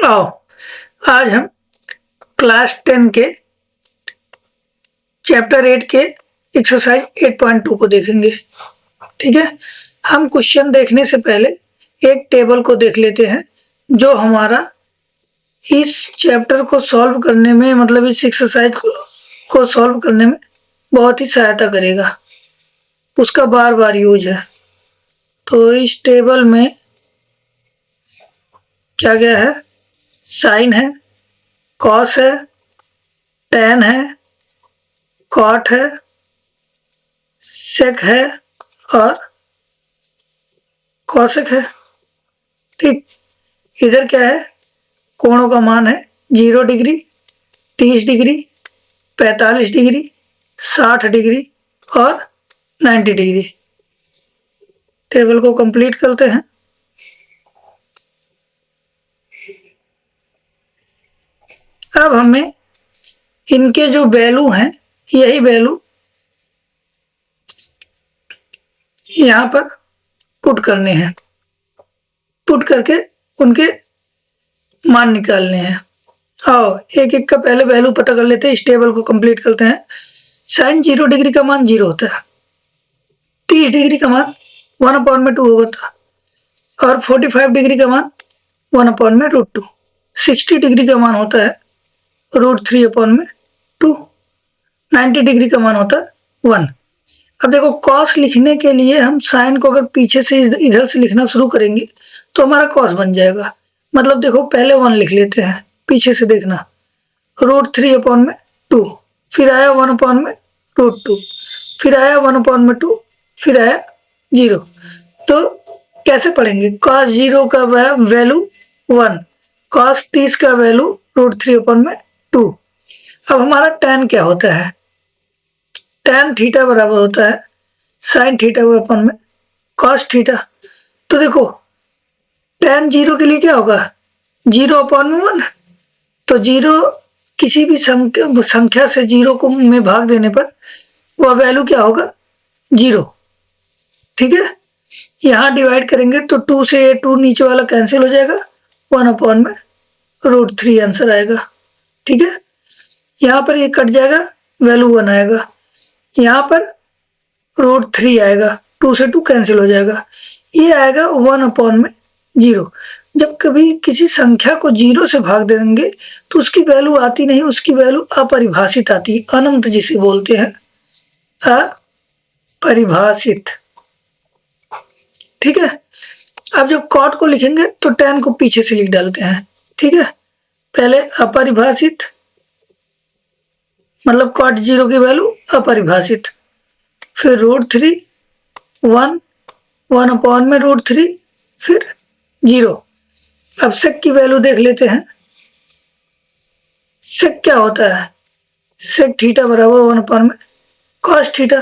आओ आज हम क्लास 10 के चैप्टर 8 के एक्सरसाइज 8.2 को देखेंगे। ठीक है, हम क्वेश्चन देखने से पहले एक टेबल को देख लेते हैं जो हमारा इस चैप्टर को सॉल्व करने में, मतलब इस एक्सरसाइज को सॉल्व करने में बहुत ही सहायता करेगा। उसका बार बार यूज है। तो इस टेबल में क्या क्या है? साइन है, कॉस है, टैन है, कॉट है, सेक है और कॉसेक है। ठीक, इधर क्या है? कोणों का मान है 0 डिग्री, 30 डिग्री, 45 डिग्री, 60 डिग्री और 90 डिग्री। टेबल को कंप्लीट करते हैं। अब हमें इनके जो वैल्यू हैं, यही वैल्यू यहाँ पर पुट करने हैं। पुट करके उनके मान निकालने हैं। आओ एक एक का पहले वैल्यू पता कर लेते हैं, इस टेबल को कंप्लीट करते हैं। साइन 0 डिग्री का मान 0 होता है, 30 डिग्री का मान 1/2 होता है और 45 डिग्री का मान 1/√2। 60 डिग्री का मान होता है √3/2। 90 डिग्री का मान होता है 1। अब देखो, कॉस लिखने के लिए हम साइन को अगर पीछे से इधर से लिखना शुरू करेंगे तो हमारा कॉस बन जाएगा। मतलब देखो, पहले 1 लिख लेते हैं, पीछे से देखना, √3/2, फिर आया 1/√2, फिर आया 1/2, फिर आया 0। तो कैसे पढ़ेंगे? cos 0 का वैल्यू 1, cos 30 का वैल्यू √3/2। अब हमारा tan क्या होता है? tan थीटा बराबर होता है साइन थीटा अपन में cos थीटा। तो देखो, tan 0 के लिए क्या होगा? 0/1। तो 0 किसी भी संख्या से 0 को में भाग देने पर वह वैल्यू क्या होगा? 0। ठीक है, यहाँ डिवाइड करेंगे तो 2 से 2 नीचे वाला कैंसिल हो जाएगा, 1/√3 आंसर आएगा। ठीक है, यहाँ पर ये कट जाएगा, वैल्यू 1 आएगा। यहाँ पर √3 आएगा, 2 से 2 कैंसिल हो जाएगा, ये आएगा 1/0। जब कभी किसी संख्या को 0 से भाग देंगे तो उसकी वैल्यू आती नहीं, उसकी वैल्यू अपरिभाषित आती है, अनंत जिसे बोलते हैं, अपरिभाषित। ठीक है, अब जब कॉट को लिखेंगे तो tan को पीछे से लिख डालते हैं। ठीक है, पहले अपरिभाषित, मतलब cot 0 की वैल्यू अपरिभाषित, फिर √3, 1, 1/√3, फिर 0। अब सेक की वैल्यू देख लेते हैं। सेक क्या होता है? सेक थीटा बराबर 1/cos थीटा,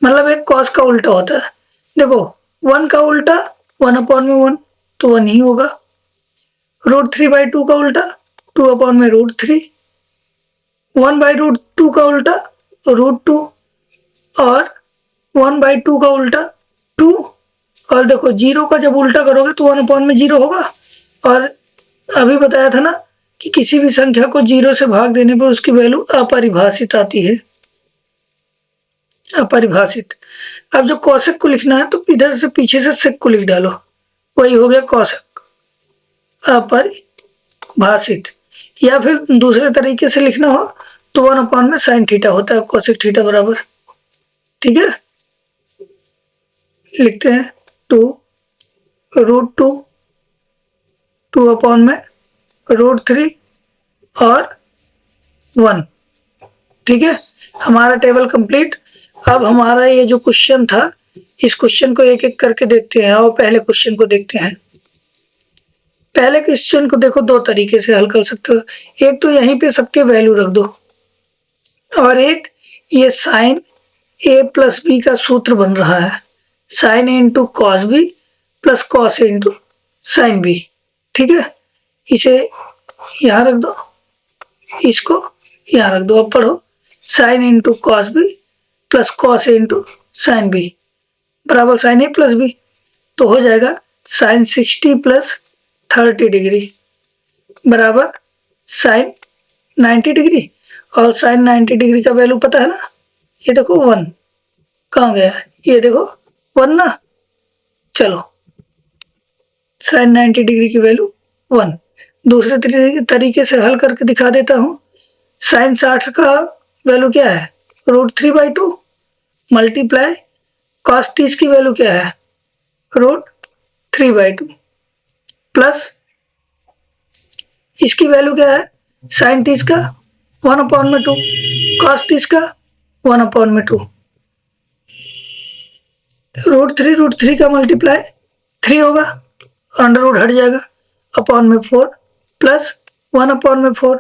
मतलब एक cos का उल्टा होता है। देखो, 1 का उल्टा 1/1, तो 1 ही होगा। √3/2 का उल्टा 2/√3, 1/√2 का उल्टा √2 और 1/2 का उल्टा 2। और देखो, 0 का जब उल्टा करोगे तो 1/0 होगा। और अभी बताया था ना कि किसी भी संख्या को 0 से भाग देने पर उसकी वैल्यू अपरिभाषित आती है, अपरिभाषित। अब जो कॉसेक को लिखना है तो इधर से पीछे से सेक को लिख डालो, वही हो गया कॉसेक, अपरिभाषित। या फिर दूसरे तरीके से लिखना हो तो 1/sin थीटा होता है कॉसेक थीटा बराबर। ठीक है, लिखते हैं 2√2, 2/√3 और 1। ठीक है, हमारा टेबल कंप्लीट। अब हमारा ये जो क्वेश्चन था, इस क्वेश्चन को एक एक करके देखते हैं। और पहले क्वेश्चन को देखते हैं। पहले क्वेश्चन को देखो, 2 तरीके से हल कर सकते हो। एक तो यहीं पे सबके वैल्यू रख दो, और एक ये साइन a + b का सूत्र बन रहा है, sign a × cos b + cos a × sin b। ठीक है, इसे यहाँ रख दो, इसको यहाँ रख दो। अब पढ़ो, sign × cos b + cos a × sin b बराबर साइन a + b। तो हो जाएगा साइन 60 + 30 डिग्री बराबर साइन 90 डिग्री, और साइन 90 डिग्री का वैल्यू पता है ना, ये देखो 1, कहाँ गया है, ये देखो 1 ना। चलो साइन 90 डिग्री की वैल्यू 1। दूसरे तरीके से हल करके दिखा देता हूँ। साइन 60 का वैल्यू क्या है, √3/2 मल्टीप्लाई कॉस 30 की वैल्यू क्या है, √3/2 प्लस इसकी वैल्यू क्या है, साइन 30 का 1/2, कॉस 30 का 1/2। √3 का मल्टीप्लाई 3 होगा, अंडर रूट हट जाएगा, अपॉन में 4 प्लस 1/4।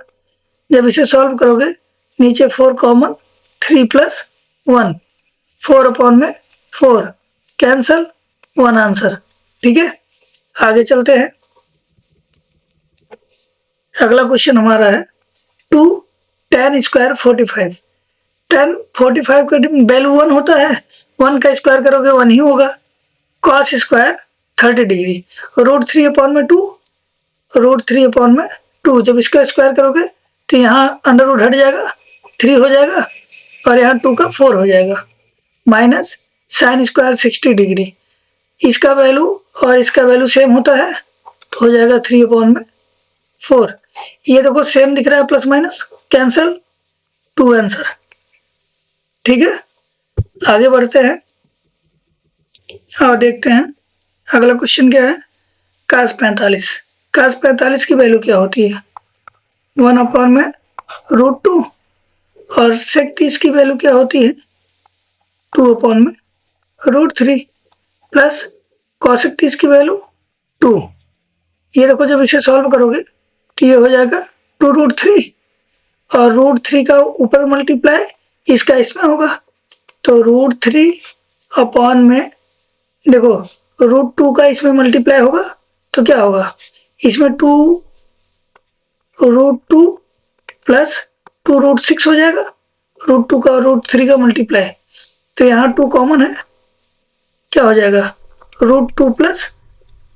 जब इसे सॉल्व करोगे नीचे 4 कॉमन, 3 प्लस 1, 4/4 कैंसल, 1 आंसर। ठीक है, आगे चलते हैं। अगला क्वेश्चन हमारा है 2 tan² 45। tan 45 का वैल्यू 1 होता है, 1 का स्क्वायर करोगे 1 ही होगा। cos square 30 degree, √3/2, √3/2। जब इसका स्क्वायर करोगे तो यहाँ अंडर रूट हट जाएगा, 3 हो जाएगा, और यहाँ 2 का 4 हो जाएगा, माइनस साइन स्क्वायर 60 डिग्री। इसका वैल्यू और इसका वैल्यू सेम होता है तो हो जाएगा 3/4। ये देखो सेम दिख रहा है, प्लस माइनस कैंसल, 2 आंसर। ठीक है, आगे बढ़ते हैं और देखते हैं अगला क्वेश्चन क्या है। cos 45, cos 45 की वैल्यू क्या होती है, 1/√2, और sec 30 की वैल्यू क्या होती है, 2/√3 प्लस cosec 30 की वैल्यू 2। ये देखो जब इसे सॉल्व करोगे तो ये हो जाएगा 2√3, और √3 का ऊपर मल्टीप्लाई इसका इसमें होगा, तो √3 में देखो √2 का इसमें मल्टीप्लाई होगा तो क्या होगा, इसमें 2√2 प्लस 2√6 हो जाएगा, √2 का और √3 का मल्टीप्लाई, तो यहाँ 2 कॉमन है, क्या हो जाएगा, √2 प्लस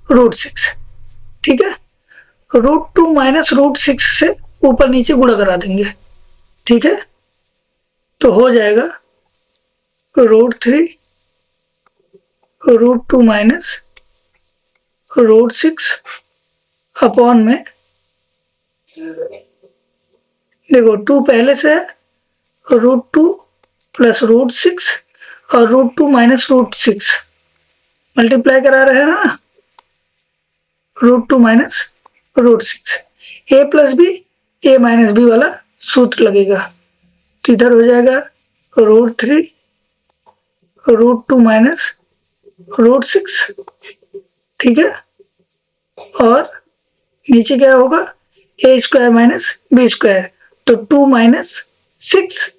√6। ठीक है, √2 माइनस √6 से ऊपर नीचे गुणा करा देंगे। ठीक है, तो हो जाएगा √3 √2 माइनस √6 अपॉन में, देखो 2 पहले से है, √2 प्लस √6 और √2 माइनस √6 मल्टीप्लाई करा रहे हैं ना, √2 minus √6, a plus b a minus b वाला सूत्र लगेगा, तो इधर हो जाएगा √3 √2 माइनस √6। ठीक है, और नीचे क्या होगा, a² माइनस b², तो 2 माइनस 6,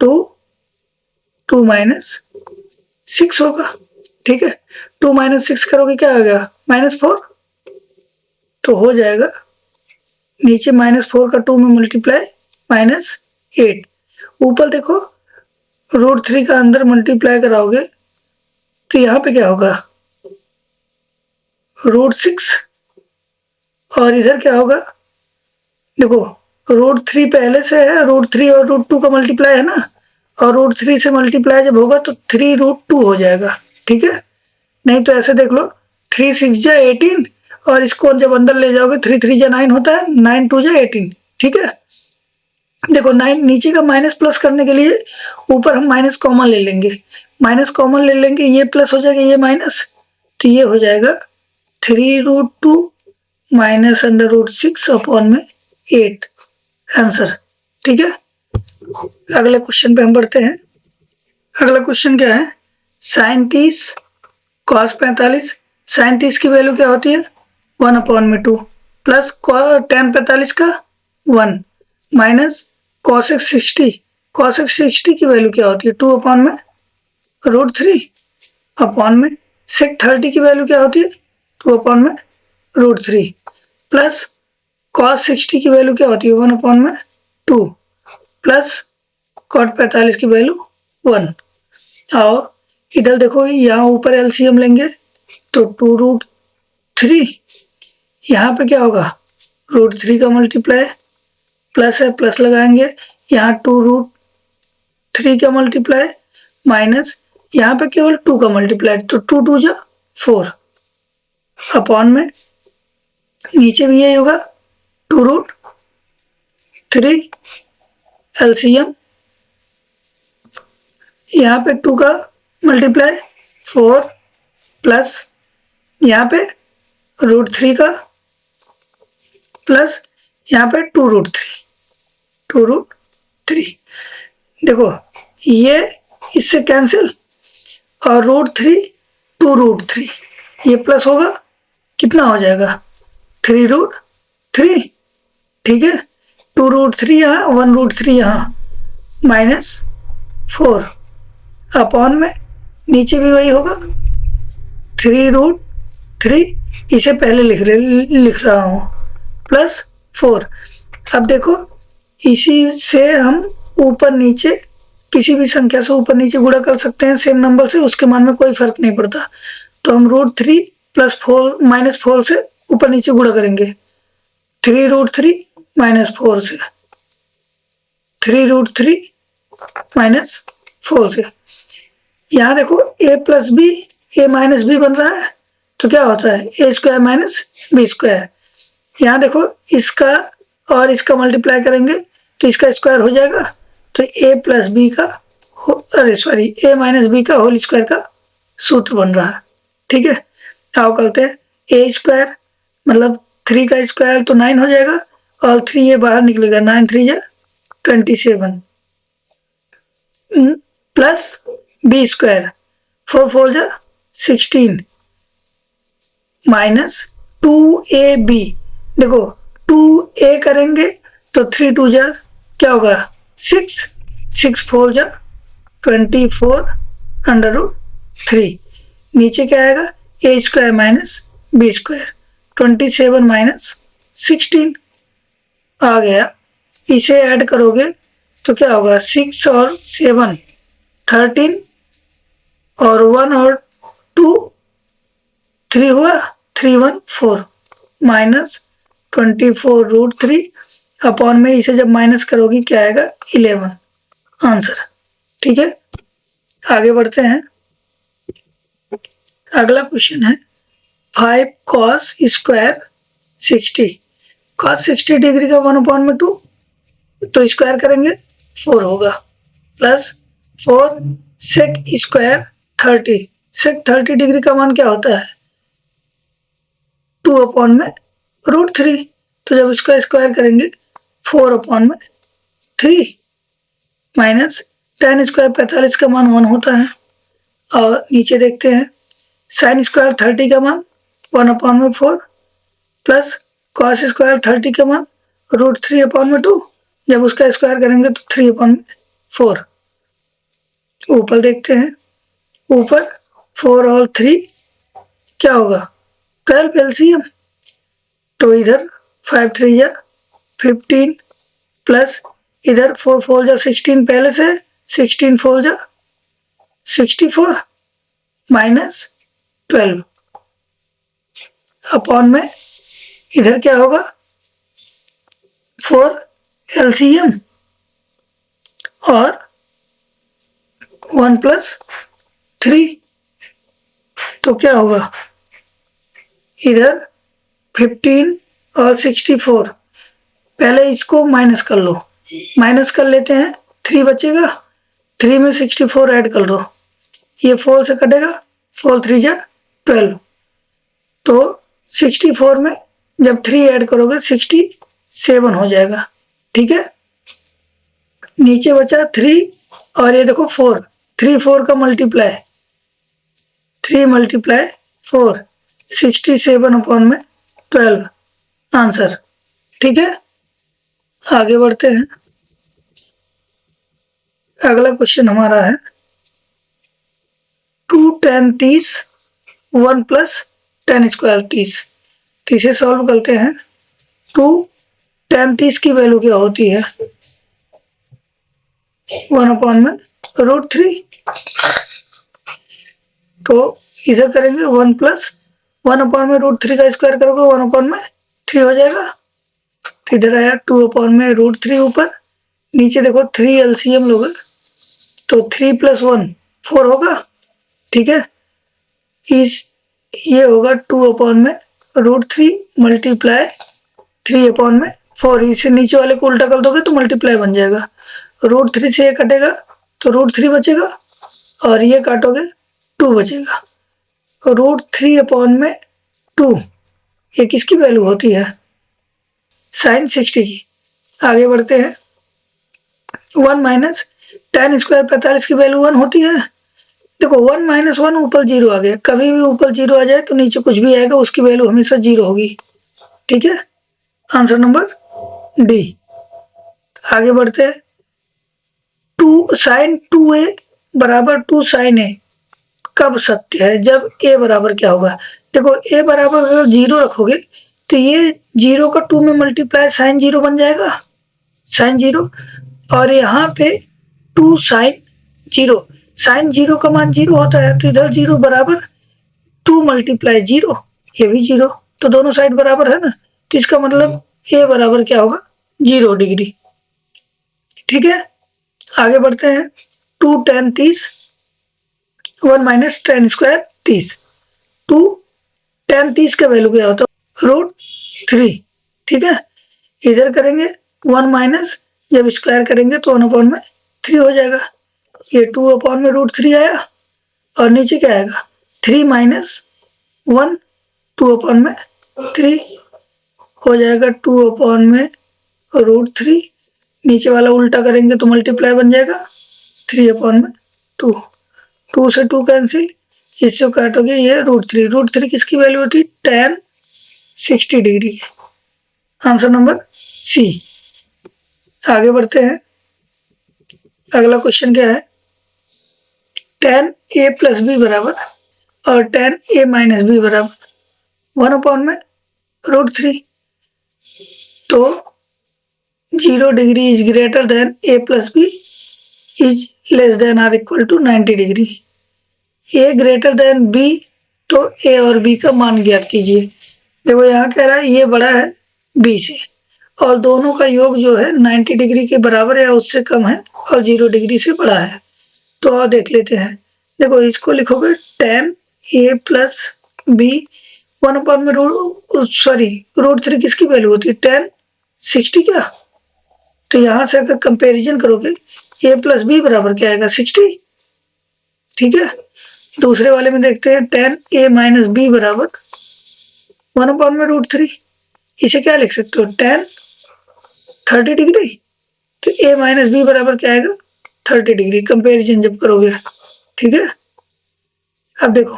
2 माइनस 6 होगा। ठीक है, 2 माइनस 6 करोगे क्या आ गया, -4, तो हो जाएगा नीचे -4 का 2 में मल्टीप्लाई -8, ऊपर देखो √3 का अंदर मल्टीप्लाई कराओगे तो यहाँ पे क्या होगा, √6, और इधर क्या होगा, देखो √3 पहले से है, √3 और √2 का मल्टीप्लाई है ना, और √3 से मल्टीप्लाई जब होगा तो 3√2 हो जाएगा। ठीक है, नहीं तो ऐसे देख लो, 3 6 जा 18, और इसको जब अंदर ले जाओगे 3 3 जा 9 होता है, 9 2 जा 18। ठीक है, देखो 9 नीचे का माइनस प्लस करने के लिए ऊपर हम माइनस कॉमन ले लेंगे, माइनस कॉमन ले लेंगे, ये प्लस हो जाएगा, ये माइनस, तो ये हो जाएगा 3√2 माइनस √6 अपॉन में 8 आंसर। ठीक है, अगले क्वेश्चन पे हम बढ़ते हैं। अगला क्वेश्चन क्या है, साइन 30 cos 45, साइन 30 की वैल्यू क्या होती है, 1/2 प्लस tan 45 का 1 माइनस cosec 60 की वैल्यू क्या होती है, 2/√3 अपॉन में sec 30 की वैल्यू क्या होती है, 2/√3 प्लस cos 60 की वैल्यू क्या होती है, 1/2 प्लस cot 45 की वैल्यू 1। और इधर देखो यहाँ ऊपर एलसीएम लेंगे तो 2√3, यहाँ पे क्या होगा √3 का मल्टीप्लाई, प्लस है प्लस लगाएंगे, यहाँ 2√3 का मल्टीप्लाई माइनस यहाँ पे केवल 2 का मल्टीप्लाई, तो 2 2 जा 4 अपॉन में नीचे भी यही होगा 2√3 एलसीएम, यहाँ पे 2 का मल्टीप्लाई 4 प्लस यहाँ पे √3 का प्लस यहाँ पे 2√3 देखो ये इससे कैंसिल और √3 2√3 ये प्लस होगा, कितना हो जाएगा 3√3, ठीक है 2√3 यहाँ 1√3 यहाँ माइनस 4 अपॉन में नीचे भी वही होगा 3√3, इसे पहले लिख रहा हूँ प्लस 4। अब देखो इसी से हम ऊपर नीचे किसी भी संख्या से ऊपर नीचे गुणा कर सकते हैं सेम नंबर से, उसके मान में कोई फर्क नहीं पड़ता। तो हम √3 प्लस 4 माइनस 4 से ऊपर नीचे गुणा करेंगे, 3√3 माइनस 4 से, 3√3 माइनस 4 से। यहाँ देखो a plus b a minus b बन रहा है, तो क्या होता है a square minus b square. यहाँ देखो इसका और इसका मल्टीप्लाई करेंगे तो इसका स्क्वायर हो जाएगा, तो a प्लस बी का a माइनस बी का होल स्क्वायर का सूत्र बन रहा है, ठीक है। आओ करते हैं, a स्क्वायर मतलब 3 का स्क्वायर तो 9 हो जाएगा और 3 ये बाहर निकलेगा, 9 3 जा 27 प्लस बी स्क्वायर 4 4 जा 16 माइनस 2ab, देखो 2a करेंगे तो 3 2 जा क्या होगा 6, 6 4 जा 24 √3, नीचे क्या आएगा a square minus b square, 27 minus 16 आ गया। इसे ऐड करोगे तो क्या होगा 6 और 7 13 और 1 और 2 3 हुआ 3 1 4 माइनस 24√3 अपॉन में इसे जब माइनस करोगी क्या आएगा 11 आंसर, ठीक है। आगे बढ़ते हैं, अगला क्वेश्चन है 5 cos स्क्वायर 60, cos 60 डिग्री का 1/2 तो स्क्वायर करेंगे 4 होगा, plus 4 sec square 30, sec 30 degree का मान क्या होता है 2/√3, तो जब इसका स्क्वायर करेंगे 4/3 माइनस tan स्क्वायर 45 का मान 1 होता है। और नीचे देखते हैं sin स्क्वायर 30 का मान 1/4 प्लस cos स्क्वायर 30 का मान √3/2, जब उसका स्क्वायर करेंगे तो 3/4। ऊपर देखते हैं, ऊपर 4 और 3 क्या होगा 12 एलसीएम, तो इधर 5 3 जा 15 प्लस इधर 4 4 जा 16 पहले से 16 4 जा 64 माइनस 12 अपॉन में इधर क्या होगा 4 एलसीएम और 1 प्लस 3, तो क्या होगा इधर 15 और 64, पहले इसको माइनस कर लो, माइनस कर लेते हैं 3 बचेगा, 3 में 64 ऐड कर लो, ये 4 से कटेगा 4 3 जा 12, तो 64 में जब 3 ऐड करोगे 67 हो जाएगा, ठीक है। नीचे बचा 3 और ये देखो 4, 3 4 का मल्टीप्लाई 3 × 4 67/12 आंसर, ठीक है। आगे बढ़ते हैं, अगला क्वेश्चन हमारा है 2 tan 30 1 प्लस tan स्क्वायर 30, तो इसे सॉल्व करते हैं। 2 tan 30 की वैल्यू क्या होती है 1/√3, तो इधर करेंगे 1 प्लस 1/√3 का स्क्वायर करोगे 1/3 हो जाएगा, इधर आया 2/√3 ऊपर, नीचे देखो 3 एलसीएम लोगे तो 3 + 1 4 होगा, ठीक है। ये होगा 2/√3 मल्टीप्लाई 3/4, इसे नीचे वाले को उल्टा कर दोगे तो मल्टीप्लाई बन जाएगा। √3 से ये कटेगा तो √3 बचेगा और ये काटोगे 2 बचेगा। √3/2 ये किसकी वैल्यू होती है? sin 60 की। आगे बढ़ते हैं। 1 - tan स्क्वायर 45 की वैल्यू 1 होती है। देखो 1 - 1 ऊपर 0 आ गया, कभी भी ऊपर 0 आ जाए तो नीचे कुछ भी आएगा उसकी वैल्यू हमेशा 0 होगी, ठीक है। Answer number D. आगे बढ़ते हैं। 2 sin 2a बराबर 2 sin a कब सत्य है? जब a बराबर क्या होगा? देखो a बराबर अगर 0 रखोगे तो ये 0 का 2 में मल्टीप्लाई sin 0 बन जाएगा, sin 0, और यहाँ पे 2 sin 0, sin 0 का मान 0 होता है तो इधर 0 बराबर 2 × 0, ये भी 0, तो दोनों साइड बराबर है ना, तो इसका मतलब a बराबर क्या होगा? 0 डिग्री, ठीक है। आगे बढ़ते हैं। 2 tan 30 1 - tan स्क्वायर 30, 2 tan 30 का वैल्यू क्या होता है? √3, ठीक है। इधर करेंगे 1 - जब स्क्वायर करेंगे तो 1/3 हो जाएगा, ये 2/√3 आया और नीचे क्या आएगा? 3 - 1 2/3 हो जाएगा 2/√3, नीचे वाला उल्टा करेंगे तो मल्टीप्लाई बन जाएगा 3/2, 2 से 2 कैंसिल, इससे काटोगे ये √3, √3 किसकी वैल्यू होती है? tan 60 degree. Answer number C. आगे बढ़ते हैं। अगला क्वेश्चन क्या है? tan a + b बराबर और tan a - b बराबर 1/√3, तो 0 degree is greater than a + b is less than or equal to 90 degree. a greater than b, तो a और b का मान ज्ञात कीजिए। देखो यहाँ कह रहा है ये बड़ा है b से और दोनों का योग जो है 90 डिग्री के बराबर या उससे कम है और 0 डिग्री से बड़ा है, तो और देख लेते हैं। देखो इसको लिखोगे tan a + b 1/√3 किसकी वैल्यू होती है? tan 60 क्या, तो यहाँ से अगर कंपैरिजन करोगे a + b बराबर क्या आएगा? 60, ठीक है। दूसरे वाले में देखते हैं। tan a - b बराबर 1/√3, इसे क्या लिख सकते हो? tan 30 डिग्री, तो a - b बराबर क्या आएगा? 30 डिग्री, कंपैरिजन जब करोगे, ठीक है। अब देखो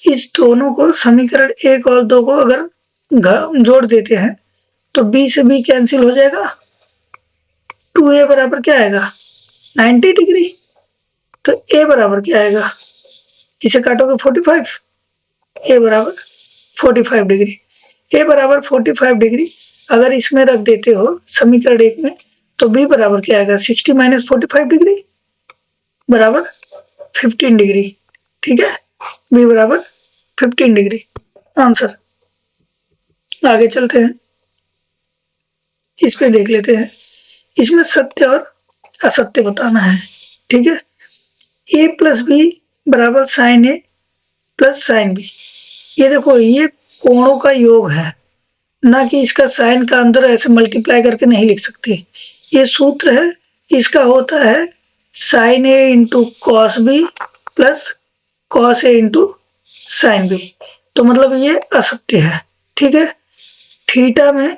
इस दोनों को, समीकरण 1 और 2 को अगर जोड़ देते हैं तो b से b कैंसिल हो जाएगा, 2a बराबर क्या आएगा? 90 डिग्री, तो a बराबर क्या आएगा? इसे काटोगे 45, a बराबर 45 डिग्री। a बराबर 45 डिग्री अगर इसमें रख देते हो समीकरण 1 में तो b बराबर क्या आएगा? 60 - 45 डिग्री बराबर 15 डिग्री, ठीक है। b बराबर 15 डिग्री आंसर। आगे चलते हैं, इस पे देख लेते हैं। इसमें सत्य और असत्य बताना है, ठीक है। a + b बराबर sin a + sin b, ये देखो ये कोणों का योग है, ना कि इसका साइन का अंदर ऐसे मल्टीप्लाई करके नहीं लिख सकते। ये सूत्र है, इसका होता है sin a × cos b + cos a × sin b, तो मतलब ये असत्य है, ठीक है। थीटा में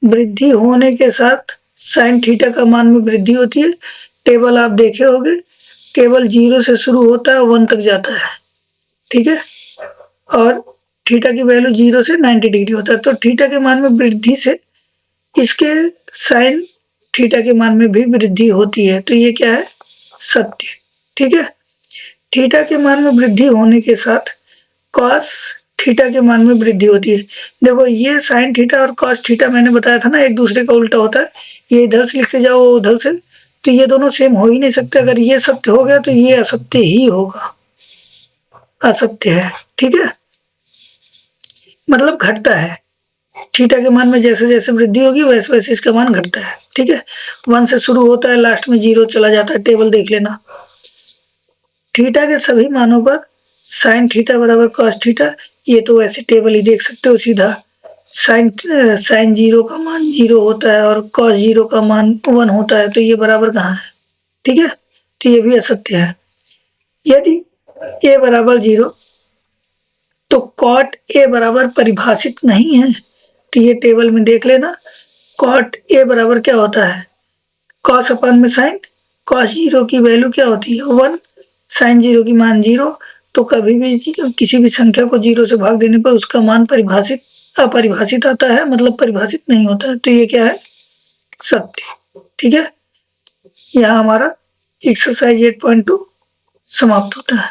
वृद्धि होने के साथ sin थीटा का मान में वृद्धि होती है। टेबल आप देखे होंगे, टेबल 0 से शुरू होता है 1 तक जाता है, ठीक है, और थीटा की वैल्यू 0 से 90 डिग्री होता है, तो थीटा के मान में वृद्धि से इसके साइन थीटा के मान में भी वृद्धि होती है, तो ये क्या है? सत्य, ठीक है। थीटा के मान में वृद्धि होने के साथ कॉस थीटा के मान में वृद्धि होती है। देखो ये साइन थीटा और कॉस थीटा मैंने बताया था ना, एक दूसरे का उल्टा होता है। ये इधर से लिखते जाओ उधर से, तो ये दोनों सेम हो ही नहीं सकते। अगर ये सत्य हो गया तो ये असत्य ही होगा, असत्य है, ठीक है, मतलब घटता है। थीटा के मान में जैसे जैसे वृद्धि होगी वैसे वैसे इसका मान घटता है। ठीक है, 1 से शुरू होता है, लास्ट में 0 चला जाता है। टेबल देख लेना। थीटा के सभी मानों पर साइन थीटा बराबर कॉस थीटा, ये तो वैसे टेबल ही देख सकते हो सीधा। साइन 0 का मान 0 होता है और कॉस 0 का मान 1 होता है, तो ये बराबर कहाँ है? ठीक है, तो ये भी असत्य है। यदि a बराबर 0 तो कॉट a बराबर परिभाषित नहीं है, तो ये टेबल में देख लेना। कॉट a बराबर क्या होता है? कॉस अपन में साइन। कॉस 0 की वैल्यू क्या होती है? 1। साइन 0 की मान 0। तो कभी भी किसी भी संख्या को 0 से भाग देने पर उसका मान अपरिभाषित आता है, मतलब परिभाषित नहीं होता है। तो ये क्या है? सत्य। ठीक है, यहाँ हमारा एक्सरसाइज 8.2 समाप्त होता है।